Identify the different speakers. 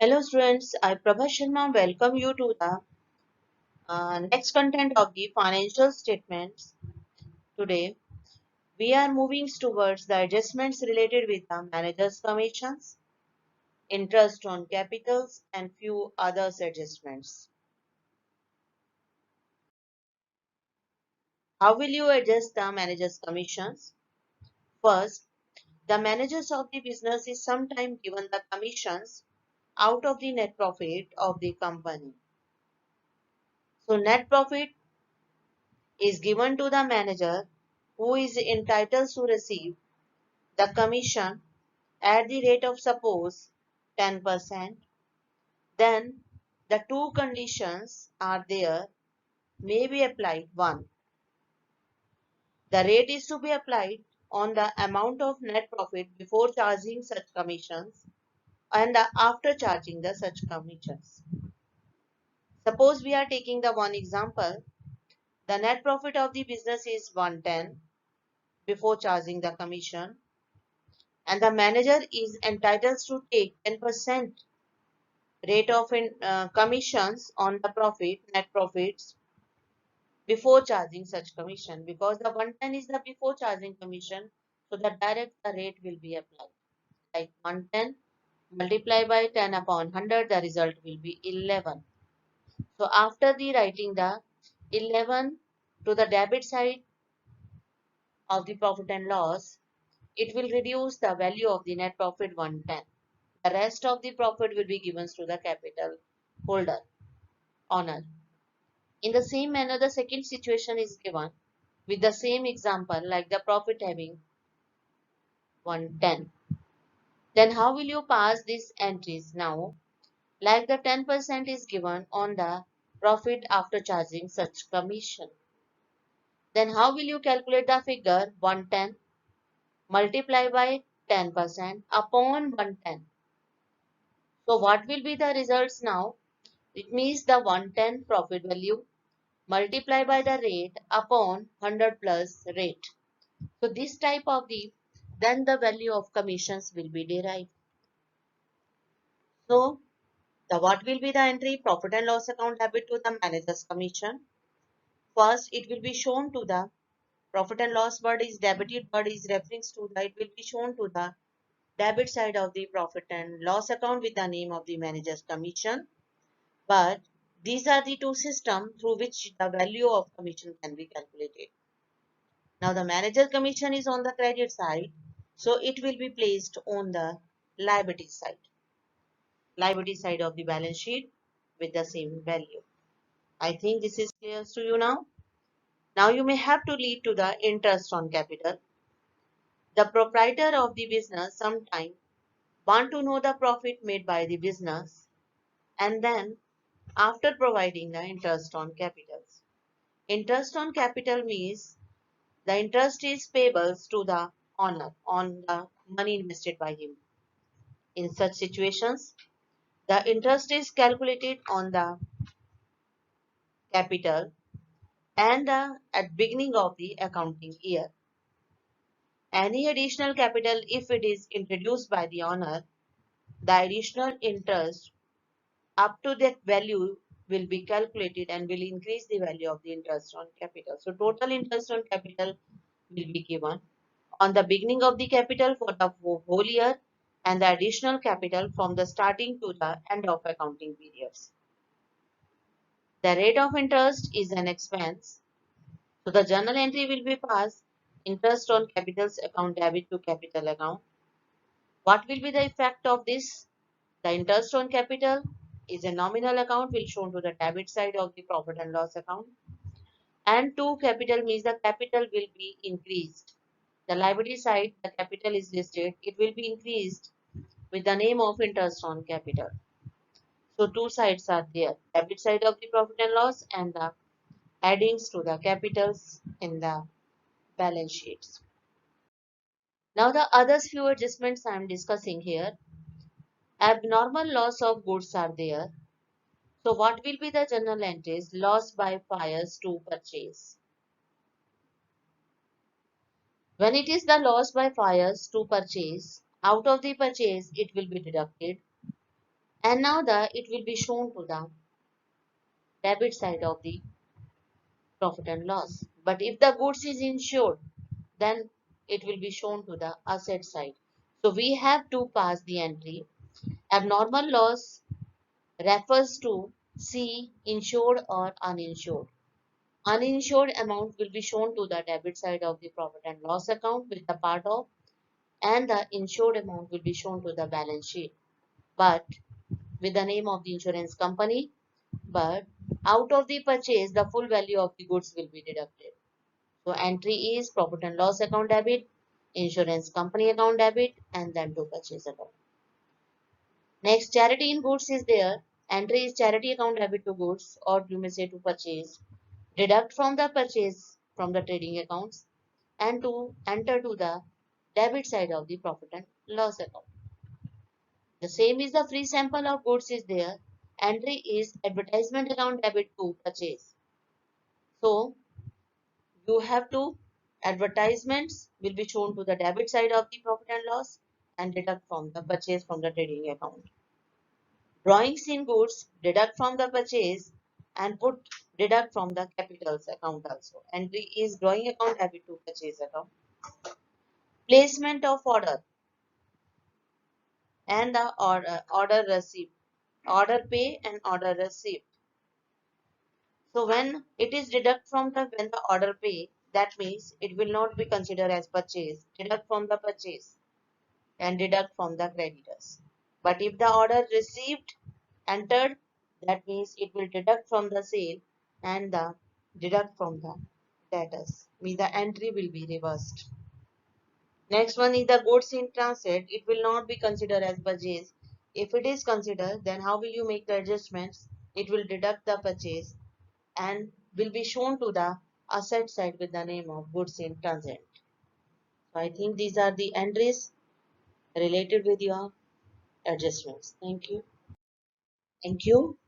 Speaker 1: Hello students, I Prabha Sharma welcome you to the next content of the financial statements. Today we are moving towards the adjustments related with the manager's commissions, interest on capitals and few other adjustments. How will you adjust the manager's commissions? First, the managers of the business is sometimes given the commissions out of the net profit of the company. So net profit is given to the manager who is entitled to receive the commission at the rate of suppose 10%, then the two conditions are there may be applied. One, the rate is to be applied on the amount of net profit before charging such commissions and after charging the such commissions. Suppose we are taking the one example, the net profit of the business is 110 before charging the commission and the manager is entitled to take 10% rate of commissions on the net profits before charging such commission, because the 110 is the before charging commission, so the rate will be applied like 110 multiply by 10 upon 100, the result will be 11. So after the writing the 11 to the debit side of the profit and loss, it will reduce the value of the net profit 110. The rest of the profit will be given to the capital holder owner. In the same manner, the second situation is given with the same example like the profit having 110. Then how will you pass these entries now? Like the 10% is given on the profit after charging such commission. Then how will you calculate the figure 110 multiply by 10% upon 110? So what will be the results now? It means the 110 profit value multiply by the rate upon 100 plus rate. So this type of then the value of commissions will be derived. So the what will be the entry? Profit and loss account debit to the manager's commission. First, it will be shown to the profit and loss word is debited word is reference to the, it will be shown to the debit side of the profit and loss account with the name of the manager's commission. But these are the two systems through which the value of commission can be calculated. Now the manager commission is on the credit side, so it will be placed on the liability side of the balance sheet with the same value. I think this is clear to you now. Now you may have to lead to the interest on capital. The proprietor of the business sometime want to know the profit made by the business and then after providing the interest on capitals. Interest on capital means the interest is payable to the owner on the money invested by him. In such situations, the interest is calculated on the capital and at beginning of the accounting year. Any additional capital, if it is introduced by the owner, the additional interest up to that value will be calculated and will increase the value of the interest on capital. So total interest on capital will be given on the beginning of the capital for the whole year and the additional capital from the starting to the end of accounting periods. The rate of interest is an expense. So the journal entry will be passed interest on capital's account debit to capital account. What will be the effect of this? The interest on capital is a nominal account will shown to the debit side of the profit and loss account. And to capital means the capital will be increased. The liability side, the capital is listed, it will be increased with the name of interest on capital. So two sides are there, debit side of the profit and loss and the addings to the capitals in the balance sheets. Now the others few adjustments I am discussing here. Abnormal loss of goods are there. So what will be the journal entries? Loss by fires to purchase. When it is the loss by fires to purchase, out of the purchase it will be deducted. And now it will be shown to the debit side of the profit and loss. But if the goods is insured, then it will be shown to the asset side. So we have to pass the entry. Abnormal loss refers to C, insured or uninsured. Uninsured amount will be shown to the debit side of the profit and loss account with the part of, and the insured amount will be shown to the balance sheet, but with the name of the insurance company. But out of the purchase, the full value of the goods will be deducted. So entry is profit and loss account debit, insurance company account debit, and then to purchase account. Next, charity in goods is there. Entry is charity account debit to goods, or you may say to purchase. Deduct from the purchase from the trading accounts, and to enter to the debit side of the profit and loss account. The same is the free sample of goods is there. Entry is advertisement account debit to purchase. So you have to, advertisements will be shown to the debit side of the profit and loss and deduct from the purchase from the trading account. Drawings in goods, deduct from the purchase and put deduct from the capitals account also. Entry is drawing account debit to purchase account. Placement of order and the order received. Order pay and order received. So when it is deduct from the when the order pay, that means it will not be considered as purchase. Deduct from the purchase and deduct from the creditors. But if the order received entered, that means it will deduct from the sale and the deduct from the debtors. Means the entry will be reversed. Next one is the goods in transit. It will not be considered as purchase. If it is considered, then how will you make the adjustments? It will deduct the purchase and will be shown to the asset side with the name of goods in transit. So I think these are the entries related with your adjustments. Thank you. Thank you.